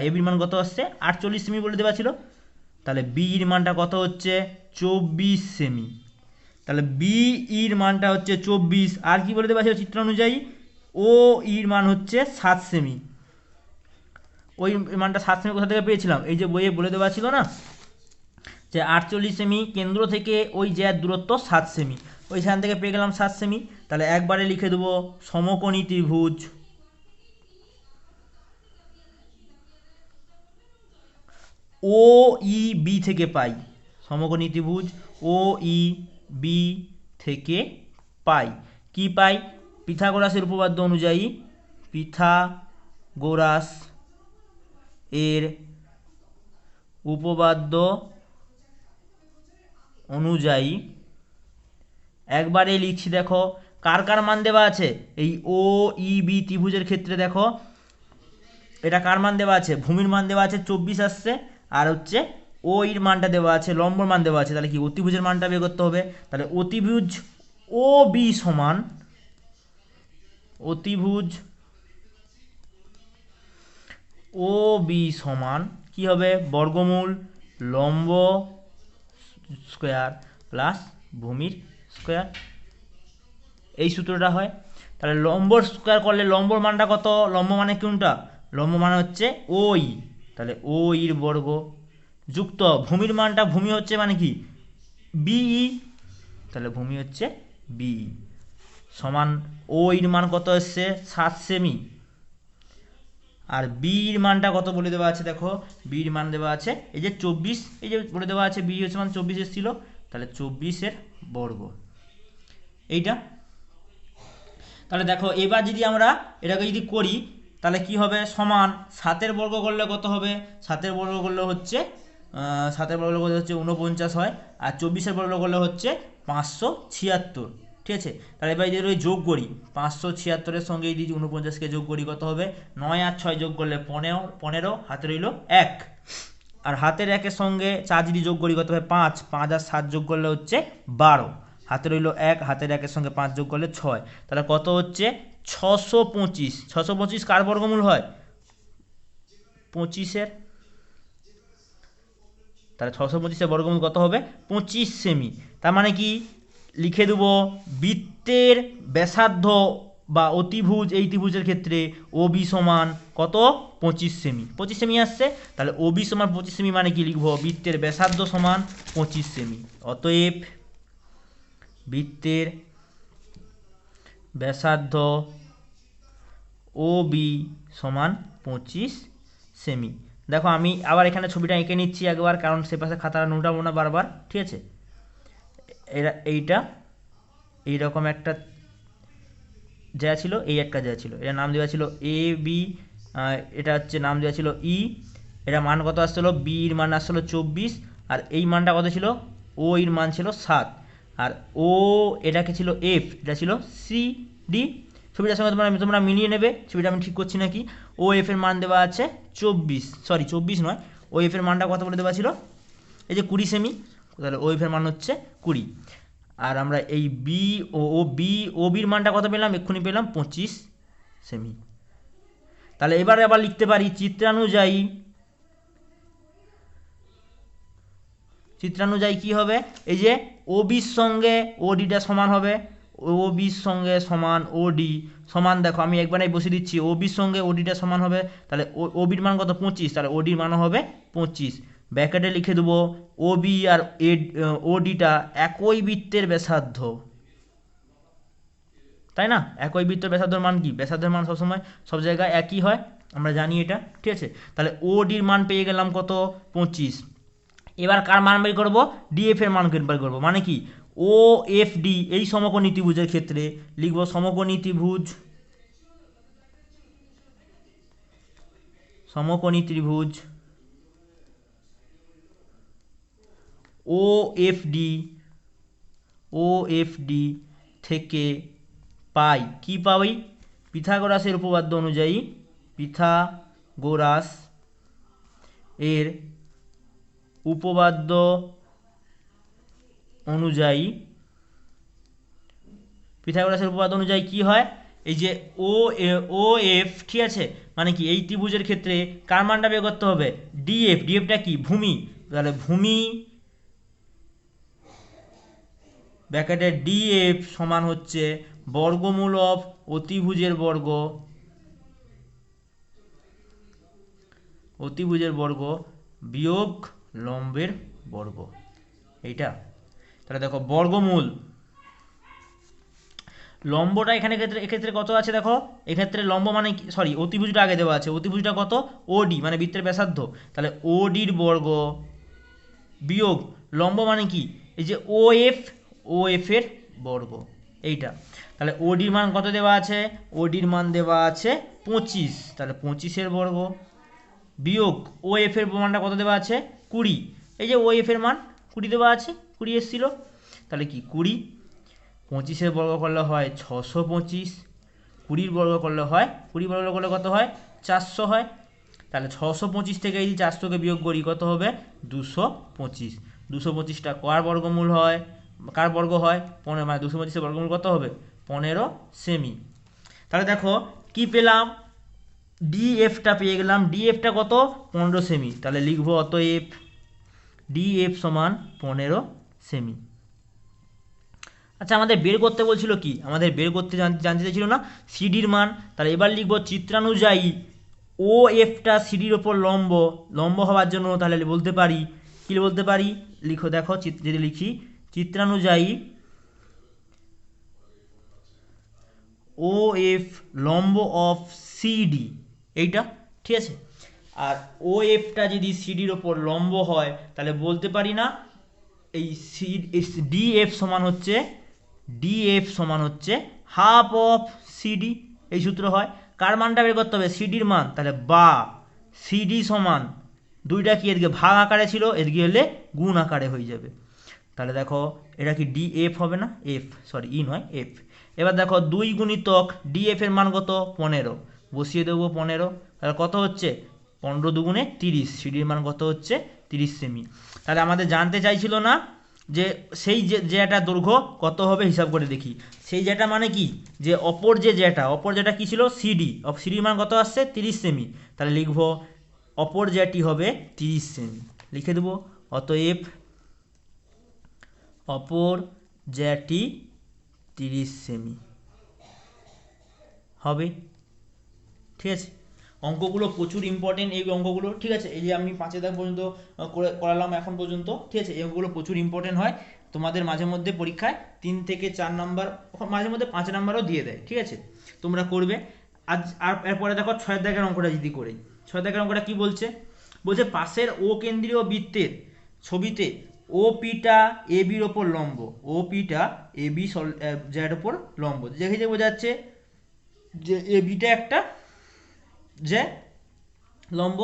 এ বির মান কত আসছে 48 সেমি বলে দেওয়া ছিল, তাহলে বি এর মানটা কত হচ্ছে 24 সেমি। তাহলে বি এর মানটা হচ্ছে 24, আর কি বলে দেওয়া ছিল চিত্র অনুযায়ী ও এর মান হচ্ছে 7 সেমি। ওই মানটা 7 সেমি কোথা থেকে পেয়েছিলাম, এই যে বইয়ে বলে দেওয়া ছিল না যে 48 সেমি, কেন্দ্র থেকে ওই জ্যার দূরত্ব 7 সেমি, ওইখান থেকে পেয়ে গেলাম 7 সেমি। তাহলে একবারে লিখে দেবো সমকোণী ত্রিভুজ ও ই বি থেকে পাই, সমকোণী ত্রিভুজ ও ই বি থেকে পাই, কি পাই, পিথাগোরাসের উপপাদ্য অনুযায়ী, পিথাগোরাস এর উপপাদ্য অনুযায়ী একবারে লিখছি। দেখো কার কার মান দেওয়া আছে, এই ও ই বি ত্রিভুজের ক্ষেত্রে দেখো এটা কার মান দেওয়া আছে, ভূমির মান দেওয়া আছে 24 আসছে, আর হচ্ছে ও এর মানটা দেওয়া আছে, লম্বর মান দেওয়া আছে, তাহলে কি অতিভুজের মানটা বের করতে হবে। তাহলে অতিভুজ ও বি সমান, অতিভুজ ও বি সমান কি হবে, বর্গমূল লম্ব স্কোয়ার প্লাস ভূমির স্কোয়ার, এই সূত্রটা হয়। তাহলে লম্ব স্কোয়ার করলে লম্বর মানটা কত, লম্ব মানে কোনটা, লম্ব মানে হচ্ছে ওই, তাহলে ওইর বর্গ যুক্ত ভূমির মানটা, ভূমি হচ্ছে মানে কি বিই, তাহলে ভূমি হচ্ছে বিই সমান ওইর মান কত এসছে 7 সেমি, আর বির মানটা কত বলে দেওয়া আছে, দেখো বির মান দেওয়া আছে এই যে 24, এই যে বলে দেওয়া আছে বি হচ্ছে মান 24 এসেছিল, তাহলে 24-এর বর্গ এইটা। তাহলে দেখো এবার যদি আমরা এটাকে যদি করি তাহলে কি হবে, সমান 7-এর বর্গ করলে কত হবে, 7-এর বর্গ করলে হচ্ছে 7-এর বর্গ করলে হচ্ছে 49 হয়, আর 24-এর বর্গ করলে হচ্ছে 576, ঠিক আছে। তাহলে এবার যদি যোগ করি 576-এর সঙ্গে এই যদি 49-কে যোগ করি কত হবে, 9 আর 6 যোগ করলে 15, হাতে রইল 1, আর হাতের 1-এর সঙ্গে 4 যদি যোগ করি কত হবে 5, 5 আর 7 যোগ করলে হচ্ছে 12, হাতে রইল 1, হাতের 1-এর সঙ্গে 5 যোগ করলে 6, তাহলে কত হচ্ছে 625। 625 কার বর্গমূল হয়, 25-এর, তাহলে 625-এর বর্গমূল কত হবে 25 সেমি। তার মানে কি লিখে দেবো, বৃত্তের ব্যাসার্ধ বা অতিভুজ, এই ত্রিভুজের ক্ষেত্রে ওবি সমান কত 25 সেমি, 25 সেমি আসছে, তাহলে ওবি সমান 25 সেমি মানে কি লিখবো, বৃত্তের ব্যাসার্ধ সমান 25 সেমি। অতএব বৃত্তের ব্যাসার্ধ OB সমান 25 সেমি। দেখো আমি আবার এখানে ছবিটা এঁকে নিচ্ছি একবার, কারণ সে পাশে খাতাটা নোটাবো না বারবার, ঠিক আছে। এইটা এইরকম একটা যা ছিল, এই একটা যা ছিল, এটা নাম দেওয়া ছিল AB, এটা হচ্ছে নাম দেওয়া ছিল E, এটা মান কত আসছিলো, B এর মান আসছিলো 24, আর এই মানটা কত ছিল, O এর মান ছিল 7, আর O এটাকে ছিল F, এটা ছিল CD। ছবিটার সঙ্গে তোমরা মিলিয়ে নেবে, ছবিটা আমি ঠিক করছি নাকি। ও এফ এর মান দেওয়া আছে 24, সরি 24 নয়, ও এফ এর মানটা কত বলে দেওয়া ছিল, এই যে 20 সেমি, তাহলে ও এফ এর মান হচ্ছে 20, আর আমরা এই ও বির মানটা কত পেলাম, এক্ষুনি পেলাম 25 সেমি। তাহলে এবারে আবার লিখতে পারি চিত্রানুযায়ী কি হবে, এই যে ও বির সঙ্গে ওডিটা সমান হবে, ও বির সঙ্গে সমান ওডি সমান, দেখো আমি একবারেই বসিয়ে দিচ্ছি, ও বির সঙ্গে ওডিটা সমান হবে, তাহলে ও বির মান কত 25, তাহলে ওডির মান হবে 25, ব্র্যাকেটে লিখে দেবো ও বি আর ওডিটা একই বৃত্তের ব্যাসার্ধ, তাই না, একই বৃত্তের ব্যাসার্ধের মান কি, ব্যাসার্ধের মান সবসময় সব জায়গায় একই হয়, আমরা জানি এটা, ঠিক আছে। তাহলে ওডির মান পেয়ে গেলাম কত 25, এবার কার মান বের করবো, ডিএফ এর মান বের করবো, মানে কি ও এফ ডি, এই সমকোণী ত্রিভুজের ক্ষেত্রে লিখবো সমকোণী ত্রিভুজ ও এফ ডি থেকে পাই কি পাই, পিথাগোরাসের উপপাদ্য অনুযায়ী, পিথাগোরাস এর উপপাদ্য অনুযায়ী কি হয়, এই যে ও এফ, ঠিক আছে, মানে কি এই ত্রিভুজের ক্ষেত্রে কার মানটা বের করতে হবে, ডিএফটা কি ভূমি, তাহলে ভূমি ব্র্যাকেটে ডিএফ সমান হচ্ছে বর্গমূল অফ অতিভুজের বর্গ বিয়োগ লম্বের বর্গ, এইটা। তাহলে দেখো বর্গমূল, লম্বটা এক্ষেত্রে কত আছে, দেখো এক্ষেত্রে লম্ব মানে সরি অতিভুজটা আগে দেওয়া আছে, অতিভুজটা কত ওডি মানে বৃত্তের ব্যাসার্ধ, তাহলে ওডির বর্গ বিয়োগ লম্ব মানে কি, এই যে ও এফ এর বর্গ, এইটা। তাহলে ওডির মান কত দেওয়া আছে, ওডির মান দেওয়া আছে 25, তাহলে 25-এর বর্গ বিয়োগ ও এফ এর মানটা কত দেওয়া আছে 20, এই যে ও এফ এর মান 20 দেওয়া আছে, 20 এসেছিল, তাহলে কি 20, 25-এর বর্গ করলে হয় 625, 20-র বর্গ করলে হয় 20 বর্গ করলে কত হয় 400 হয়, তাহলে 625 থেকে যদি 400-কে বিয়োগ করি কত হবে 225, 225টা কার বর্গ হয় 15, মানে 225-এর বর্গমূল কত হবে 15 সেমি। তাহলে দেখো কি পেলাম, ডিএফটা পেয়ে গেলাম, ডিএফটা কত 15 সেমি, তাহলে লিখবো অতএব ডিএফ সমান 15 সেমি। আচ্ছা আমাদের বের করতে বলছিল কি, আমাদের বের করতে জানতে চাইছিল না সিডির মান। তাহলে এবার লিখবো চিত্রানুযায়ী ও এফটা সিডির ওপর লম্ব, লম্ব হওয়ার জন্য তাহলে বলতে পারি কি বলতে পারি, লিখো দেখো যদি লিখি চিত্রানুযায়ী ও এফ লম্ব অফ সিডি, এইটা ঠিক আছে। আর ও এফটা যদি সিডির ওপর লম্ব হয় তাহলে বলতে পারি না এই ডিএফ সমান হচ্ছে হাফ অফ সিডি, এই সূত্র হয়। কার মানটা বের করতে হবে, সিডির মান। তাহলে বা সিডি সমান দুইটা কি এদিকে ভাগ আকারে ছিল, এদিকে হলে গুণ আকারে হয়ে যাবে। তাহলে দেখো এটা কি ডিএফ হবে না, এফ সরি ই নয় এফ। এবার দেখো 2 গুণিতক ডিএফ এর মান কত 15, বসিয়ে দেবো 15। তাহলে কত হচ্ছে 15 দুগুণে 30, সিডির মান কত হচ্ছে 30 সেমি। তাহলে আমাদের জানতে চাইছিল না যে সেই যেটা দৈর্ঘ্য কত হবে, হিসাব করে দেখি। সেই যেটা মানে কি, যে অপর যেটা কি ছিল সিডি, সিডির মান কত আসছে 30 সেমি। তাহলে লিখবো অপর যেটি হবে 30 সেমি, লিখে দেবো। অতএব অপর যেটি 30 সেমি হবে, ঠিক আছে। অঙ্কগুলো প্রচুর ইম্পর্টেন্ট এই অঙ্কগুলো, ঠিক আছে। এই যে আমি 5 দাগ পর্যন্ত করালাম এখন পর্যন্ত, ঠিক আছে। এই অঙ্কগুলো প্রচুর ইম্পর্টেন্ট হয় তোমাদের, মাঝে মধ্যে পরীক্ষায় 3 থেকে 4 নাম্বার, মাঝে মধ্যে 5 নাম্বারও দিয়ে দেয়, ঠিক আছে। তোমরা করবে। আজ আর এরপরে দেখো 6 দাগের অঙ্কটা যদি করি, 6 দাগের অঙ্কটা কি বলছে, বলছে পাশের ও কেন্দ্রীয় বৃত্তের ছবিতে ও পিটা এ বির ওপর লম্ব, ও পিটা এ বি যার ওপর লম্ব, দেখে যে বোঝাচ্ছে যে এ বিটা একটা যে লম্ব।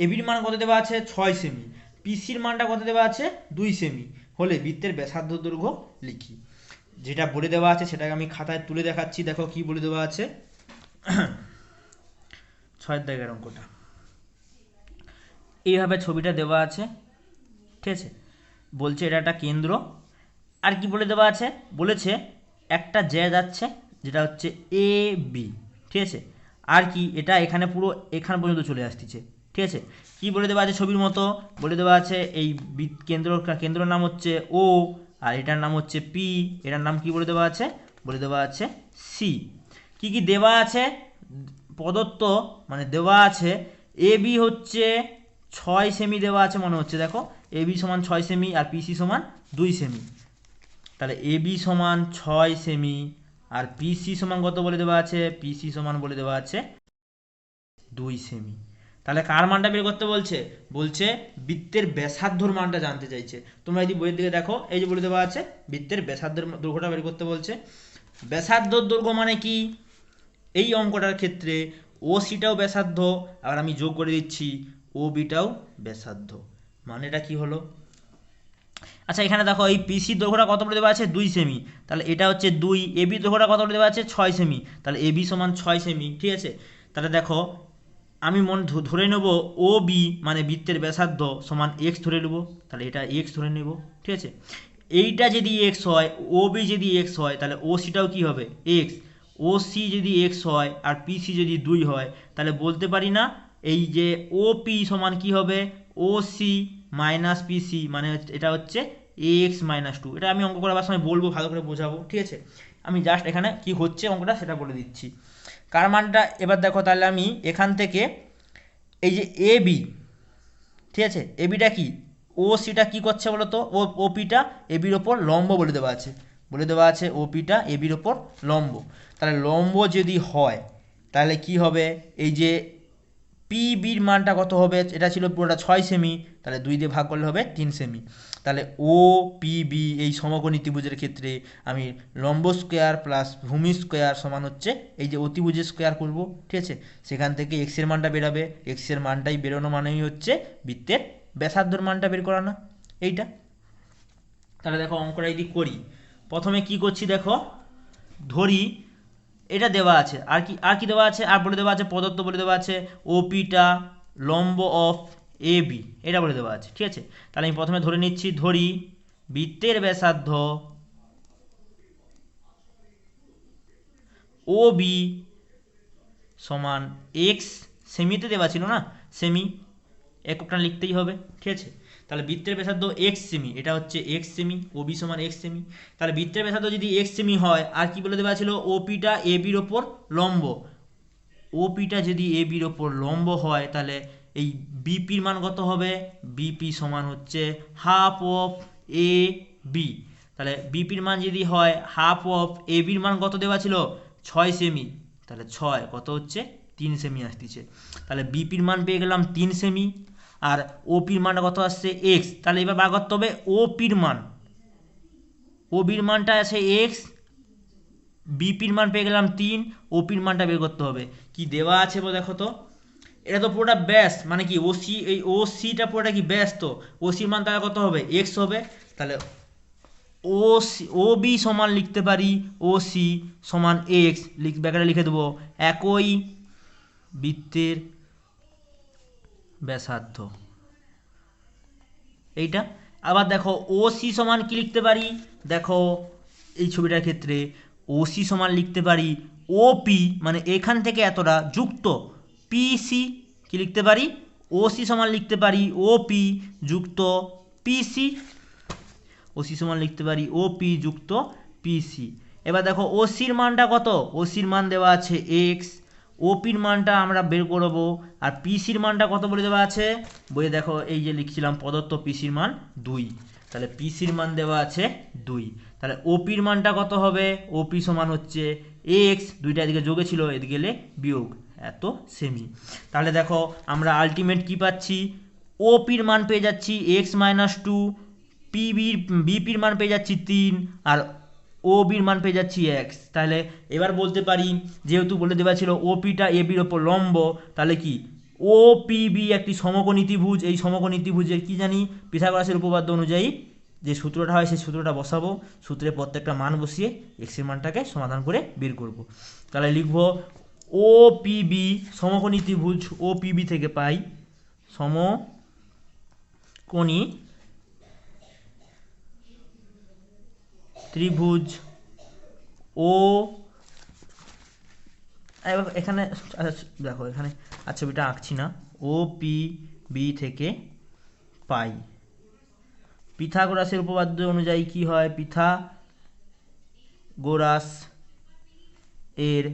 এবির মান কত দেওয়া আছে 6 সেমি, পিসির মানটা কত দেওয়া আছে 2 সেমি হলে বৃত্তের ব্যাসার্ধ দৈর্ঘ্য লিখি। যেটা বলে দেওয়া আছে সেটাকে আমি খাতায় তুলে দেখাচ্ছি, দেখো কি বলে দেওয়া আছে। 6 দাগের অঙ্কটা এইভাবে ছবিটা দেওয়া আছে, ঠিক আছে। বলছে এটা একটা কেন্দ্র, আর কি বলে দেওয়া আছে, বলেছে একটা জ্যা যাচ্ছে যেটা হচ্ছে এ বি, ঠিক আছে। আর কি এটা এখানে পুরো এখান পর্যন্ত চলে আসতেছে, ঠিক আছে। কি বলে দেওয়া আছে ছবির মতো, বলে দেওয়া আছে এই কেন্দ্রর নাম হচ্ছে ও, আর এটার নাম হচ্ছে পি, এটার নাম কি বলে দেওয়া আছে, বলে দেওয়া আছে সি। কি কি দেওয়া আছে প্রদত্ত, মানে দেওয়া আছে এ বি হচ্ছে 6 সেমি দেওয়া আছে মনে হচ্ছে, দেখো এ বি সমান 6 সেমি আর পিসি সমান 2 সেমি। তাহলে এ বি সমান 6 সেমি আর পিসি সমান কত বলে দেওয়া আছে, পিসি সমান বলে দেওয়া আছে 2 সেমি। তাহলে কার মানটা বের করতে বলছে, বলছে বৃত্তের ব্যাসার্ধর মানটা জানতে চাইছে। তোমরা যদি বইয়ের দিকে দেখো, এই যে বলে দেওয়া আছে বৃত্তের ব্যাসার্ধের দৈর্ঘ্যটা বের করতে বলছে। ব্যাসার্ধর দৈর্ঘ্য মানে কি, এই অঙ্কটার ক্ষেত্রে ও সিটাও ব্যাসার্ধ, আর আমি যোগ করে দিচ্ছি ও বিটাও ব্যাসার্ধ, মানে এটা কি হলো। আচ্ছা এখানে দেখো এই পিসির দৈর্ঘ্যটা কত বলে দেওয়া আছে 2 সেমি, তাহলে এটা হচ্ছে 2। এবি দৈর্ঘ্যটা কত বলে দেওয়া আছে 6 সেমি, তাহলে এবি সমান 6 সেমি, ঠিক আছে। তাহলে দেখো আমি ধরে নেব ও বি মানে বৃত্তের ব্যাসার্ধ সমান এক্স ধরে নেব, তাহলে এটা এক্স ধরে নেব, ঠিক আছে। এইটা যদি এক্স হয়, ও বি যদি এক্স হয়, তাহলে ও সিটাও কি হবে এক্স। ও সি যদি এক্স হয় আর পিসি যদি 2 হয়, তাহলে বলতে পারি না এই যে ও পি সমান কি হবে ও সি মাইনাস পিসি, মানে এটা হচ্ছে এক্স মাইনাস 2। এটা আমি অঙ্ক করার সময় বলবো, ভালো করে বোঝাবো, ঠিক আছে। আমি জাস্ট এখানে কি হচ্ছে অঙ্কটা সেটা বলে দিচ্ছি। কার মানটা এবার দেখো, তাহলে আমি এখান থেকে এই যে এ বি, ঠিক আছে, এ বিটা কি ও সিটা কি করছে বলো তো, ও পিটা এ বির ওপর লম্ব বলে দেওয়া আছে, বলে দেওয়া আছে ও পিটা এ বির ওপর লম্ব। তাহলে লম্ব যদি হয় তাহলে কি হবে, এই যে পি বির মানটা কত হবে, এটা ছিল পুরোটা 6 সেমি, তাহলে 2 দিয়ে ভাগ করলে হবে 3 সেমি। তাহলে ও পি বি এই সমকোণী ত্রিভুজের ক্ষেত্রে আমি লম্ব স্কোয়ার প্লাস ভূমি স্কোয়ার সমান হচ্ছে এই যে অতিভুজের স্কোয়ার করব, ঠিক আছে। সেখান থেকে এক্স এর মানটা বেরোবে, এক্স এর মানটাই বেরোনো মানেই হচ্ছে বৃত্তের ব্যাসার্ধর মানটা বের করানো, এইটা। তাহলে দেখো অঙ্কটা যদি করি, প্রথমে কি করছি দেখো, ধরি এটা দেওয়া আছে, আর কি দেওয়া আছে, আর বলে দেওয়া আছে প্রদত্ত বলে দেওয়া আছে ও পিটা লম্ব অফ এ বি, এটা বলে দেওয়া আছে, ঠিক আছে। তাহলে আমি প্রথমে ধরে নিচ্ছি, ধরি বৃত্তের ব্যাসার্ধ ও বি সমান এক্স, সেমিতে দেওয়া ছিল না, সেমি এককটা লিখতেই হবে, ঠিক আছে। তাহলে বৃত্তের ব্যাসার্ধ এক্স সেমি, এটা হচ্ছে এক্স সেমি, ওবি সমান এক্স সেমি। তাহলে বৃত্তের ব্যাসার্ধ যদি এক্স সেমি হয়, আর কি বলে দেওয়া ছিল, ওপিটা এ বির ওপর লম্ব, ওপিটা যদি এ বির ওপর লম্ব হয়, তাহলে এই বিপির মান কত হবে, বিপি সমান হচ্ছে হাফ অফ এ বি। তাহলে বিপির মান যদি হয় হাফ অফ এ বির মান কত দেওয়া ছিল, 6 সেমি, তাহলে 6 কত হচ্ছে 3 সেমি আসতেছে। তাহলে বিপির মান পেয়ে গেলাম 3 সেমি, আর ওপির মানটা কত আসছে এক্স। তাহলে এবার বার করতে হবে ওপির মান, ওবির মানটা আছে এক্স, বিপির মান পেয়ে গেলাম 3, ওপির মানটা বের করতে হবে। কি দেওয়া আছে দেখো তো, এটা তো পুরোটা ব্যাস, মানে কি ওসি, এই ওসিটা পুরোটা কি ব্যাস, তো ওসির মান তাহলে কত হবে এক্স হবে। তাহলে ও বি সমান লিখতে পারি ও সি সমান এক্স, ব্যাকেটে লিখে দেবো একই বৃত্তের ব্যাসার্ধ এইটা। আবার দেখো ও সি সমান কি লিখতে পারি, দেখো এই ছবিটার ক্ষেত্রে ও সি সমান লিখতে পারি ও পি, মানে এখান থেকে এতটা যুক্ত পিসি, কি লিখতে পারি, ও সি সমান লিখতে পারি ও পি যুক্ত পিসি, ওসি সমান লিখতে পারি ও পি যুক্ত পিসি। এবার দেখো ওসির মানটা কত, ওসির মান দেওয়া আছে এক্স, ওপির মানটা আমরা বের করবো, আর পিসির মানটা কত বলে দেওয়া আছে বইয়ে, দেখো এই যে লিখছিলাম প্রদত্ত পিসির মান 2, তাহলে পিসির মান দেওয়া আছে 2। তাহলে ওপির মানটা কত হবে, ওপি সমান হচ্ছে এক্স, দুইটা এদিকে যোগে ছিল, এদিকে গেলে বিয়োগ, এত সেমি। তাহলে দেখো আমরা আলটিমেট কি পাচ্ছি, ওপির মান পেয়ে যাচ্ছি এক্স মাইনাস 2, বিপির মান পেয়ে যাচ্ছি 3, আর ও বির মান পেয়ে যাচ্ছি এক্স। তাহলে এবার বলতে পারি, যেহেতু বলে দেওয়া ছিল ওপিটা এ বির ওপর লম্ব, তাহলে কি ও পি বি একটি সমকোণী ত্রিভুজ, এই সমকোণী ত্রিভুজের কি জানি পিথাগোরাসের উপপাদ্য অনুযায়ী যে সূত্রটা হয় সেই সূত্রটা বসাবো, সূত্রে প্রত্যেকটা মান বসিয়ে এক্স এর মানটাকে সমাধান করে বের করব। তাহলে লিখব ও পি বি সমকোণী ত্রিভুজ, ও পি বি থেকে পাই সমকোণী ত্রিভুজ ও, এখানে দেখো এখানে আর ছবিটা আঁকছি না, ও পি বি থেকে পাই পিথাগোরাসের উপপাদ্য অনুযায়ী কি হয়, পিথাগোরাস এর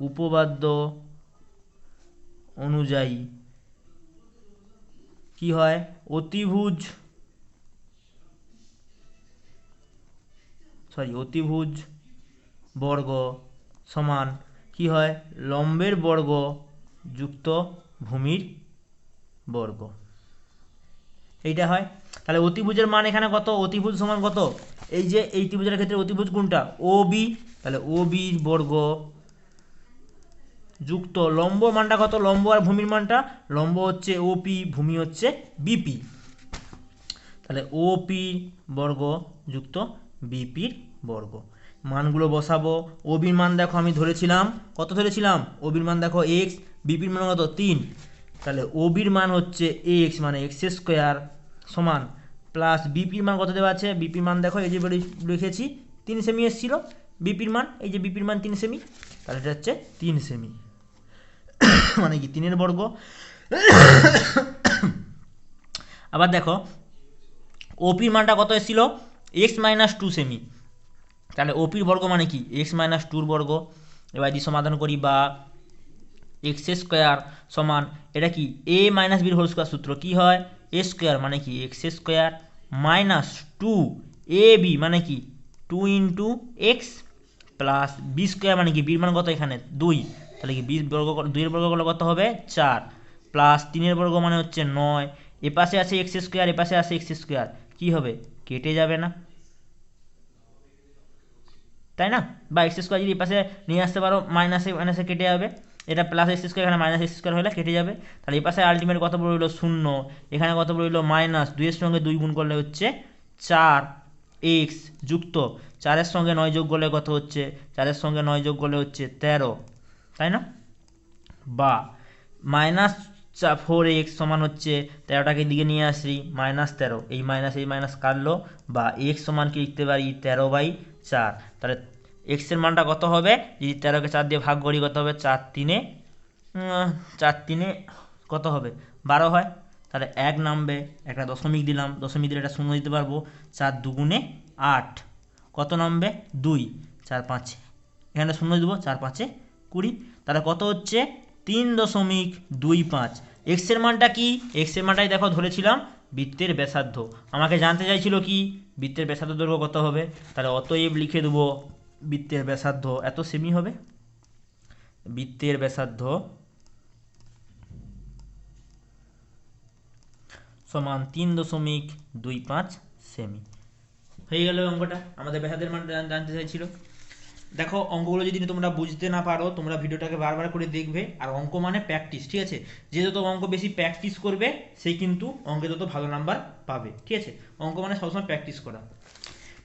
উপপাদ্য অনুযায়ী কি হয়, অতিভুজ বর্গ সমান কি হয়, লম্বের বর্গ যুক্ত ভূমির বর্গ, এইটা হয়। তাহলে অতিভুজের মান এখানে কত, অতিভুজ সমান কত, এই যে এই ত্রিভুজের ক্ষেত্রে অতিভুজ কোনটা, ও বি, তাহলে ও বির বর্গ যুক্ত লম্ব মানটা কত, লম্ব আর ভূমির মানটা, লম্ব হচ্ছে ওপি, ভূমি হচ্ছে বিপি, তাহলে ওপি বর্গ যুক্ত বিপির বর্গ। মানগুলো বসাবো, ওবির মান দেখো আমি ধরেছিলাম, কত ধরেছিলাম, ওবির মান দেখো এক্স, বিপির মান কত 3, তাহলে ওবির মান হচ্ছে এক্স মানে এক্স স্কোয়ার সমান প্লাস বিপির মান কত দেওয়া আছে, বিপির মান দেখো এই যে লিখেছি 3 সেমি এসেছিল বিপির মান, এই যে বিপির মান 3 সেমি, তাহলে এটা হচ্ছে 3 সেমি মানে কি 3 এর বর্গ। আবার দেখো ওপির মানটা কত এসেছিল এক্স মাইনাস 2 সেমি, তাহলে ওপির বর্গ মানে কি এক্স মাইনাস 2 বর্গ। এবার যদি সমাধান করি, বা এক্স স্কোয়ার সমান এটা কি এ মাইনাস বির হোল স্কোয়ার সূত্র কি হয়, এ স্কোয়ার মানে কি X square minus 2 A B মানে কি 2 into X plus B square মানে কি বির মান কত এখানে 2, তাহলে কি 2 এর বর্গ করলে কত হবে 4, প্লাস 3 এর বর্গ মানে হচ্ছে 9, এ পাশে আছে এক্স স্কোয়ার, এ পাশে আছে এক্স স্কোয়ার, কি হবে কেটে যাবে না, তাই না, বা এক্স স্কোয়ার যদি এই পাশে নিয়ে আসতে পারো মাইনাসে মাইনাসে কেটে যাবে, এটা প্লাস এক্স স্কোয়ার এখানে মাইনাস এক্স স্কোয়ার হলে কেটে যাবে, তাহলে এই পাশে আলটিমেট কত রইল 0, এখানে কত রইল মাইনাস, 2 এর সঙ্গে 2 গুণ করলে হচ্ছে 4 এক্স যুক্ত 4 এর সঙ্গে 9 যোগ করলে কত হচ্ছে, 4 এর সঙ্গে 9 যোগ করলে হচ্ছে 13, তাই না, বা মাইনাস 4x সমান হচ্ছে 13টাকে দিকে নিয়ে আসি মাইনাস 13, এই মাইনাস কাটলো, বা x সমান কি লিখতে পারি 13/4, তাহলে x এর মানটা কত হবে, যদি 13কে 4 দিয়ে ভাগ করি কত হবে 4 3 কত হবে 12 হয়, তাহলে 1 নামবে, একটা দশমিক দিলাম, দশমিক দিলে একটা শূন্য দিতে পারবো। 4 দুগুণে 8, কত নামবে 2, 4 5, এখানে শূন্য দেবো, 4 5 20। তাহলে কত হচ্ছে 3.25। এক্সের মানটা কি, এক্সের মানটাই দেখো ধরেছিলাম বৃত্তের ব্যাসার্ধ। আমাকে জানতে চাইছিল কি বৃত্তের ব্যাসার্ধ দৈর্ঘ্য কত হবে, তাহলে অতএব লিখে দেবো বৃত্তের ব্যাসার্ধ এত সেমি হবে। বৃত্তের ব্যাসার্ধ সমান 3.25 সেমি। হয়ে গেল অঙ্কটা, আমাদের ব্যাসার্ধের মান জানতে চাইছিল। দেখো অঙ্কগুলো যদি তোমরা বুঝতে না পারো, তোমরা ভিডিওটাকে বারবার করে দেখবে। আর অঙ্ক মানে প্র্যাকটিস, ঠিক আছে? যে যত অঙ্ক বেশি প্র্যাকটিস করবে সেই কিন্তু অঙ্কে তত ভালো নাম্বার পাবে, ঠিক আছে? অঙ্ক মানে সবসময় প্র্যাকটিস করা।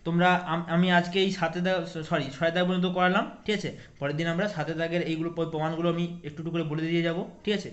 তোমরা আমি আজকে এই 7 দাগ, সরি 6 দাগ পর্যন্ত করালাম, ঠিক আছে? পরের দিন আমরা 7 দাগের এইগুলো প্রমাণগুলো আমি একটু একটু করে বলে দিয়ে যাবো, ঠিক আছে?